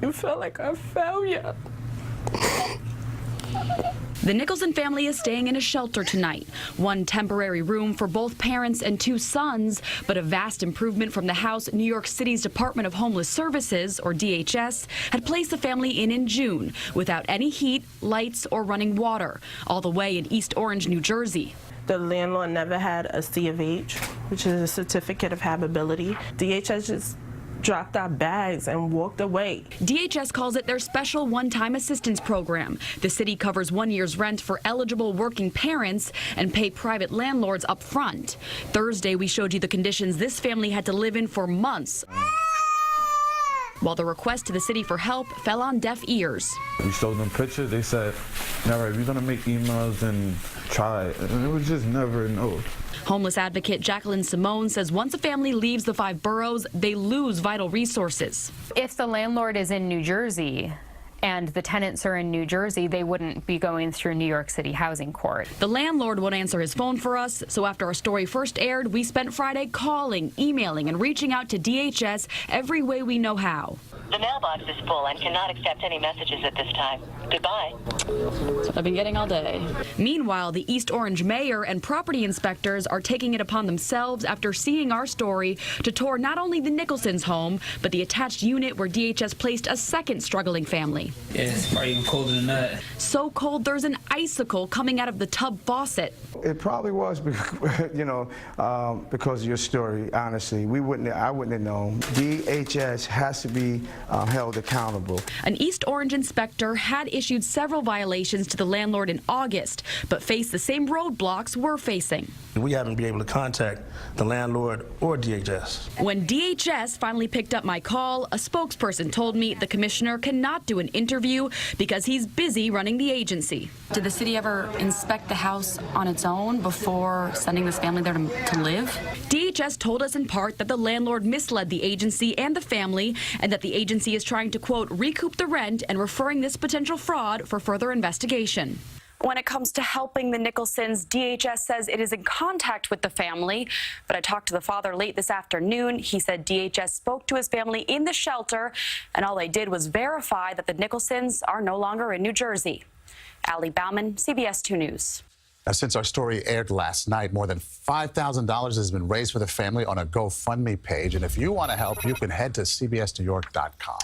You feel like a failure. The Nicholson family is staying in a shelter tonight. One temporary room for both parents and two sons, but a vast improvement from the house New York City's Department of Homeless Services, or DHS, had placed the family in June without any heat, lights, or running water, all the way in East Orange, New Jersey. The landlord never had a C of H, which is a certificate of habitability. DHS just dropped our bags and walked away. DHS calls it their special one-time assistance program. The city covers 1 year's rent for eligible working parents and pay private landlords up front. Thursday, we showed you the conditions this family had to live in for months, while the request to the city for help fell on deaf ears. We showed them pictures. They said, all right, we're going to make emails and try. And it was just never no. Homeless advocate Jacqueline Simone says once a family leaves the 5 boroughs, they lose vital resources. If the landlord is in New Jersey and the tenants are in New Jersey, they wouldn't be going through New York City Housing Court. The landlord won't answer his phone for us, so after our story first aired, we spent Friday calling, emailing, and reaching out to DHS every way we know how. The mailbox is full and cannot accept any messages at this time. Goodbye. That's what I've been getting all day. Meanwhile, the East Orange mayor and property inspectors are taking it upon themselves after seeing our story to tour not only the Nicholsons' home, but the attached unit where DHS placed a second struggling family. Yeah, it's probably even colder than that. So cold, there's an icicle coming out of the tub faucet. It probably was, you know, because of your story. Honestly, I wouldn't have known. DHS has to be held accountable. An East Orange inspector had issued several violations to the landlord in August, but faced the same roadblocks we're facing. We haven't been able to contact the landlord or DHS. When DHS finally picked up my call, a spokesperson told me the commissioner cannot do an interview because he's busy running the agency. Did the city ever inspect the house on its own before sending this family there to live? DHS told us in part that the landlord misled the agency and the family, and that the agency is trying to, quote, recoup the rent and referring this potential fraud for further investigation. When it comes to helping the Nicholsons, DHS says it is in contact with the family. But I talked to the father late this afternoon. He said DHS spoke to his family in the shelter, and all they did was verify that the Nicholsons are no longer in New Jersey. Allie Bauman, CBS2 News. Now, since our story aired last night, more than $5,000 has been raised for the family on a GoFundMe page. And if you want to help, you can head to CBSNewYork.com.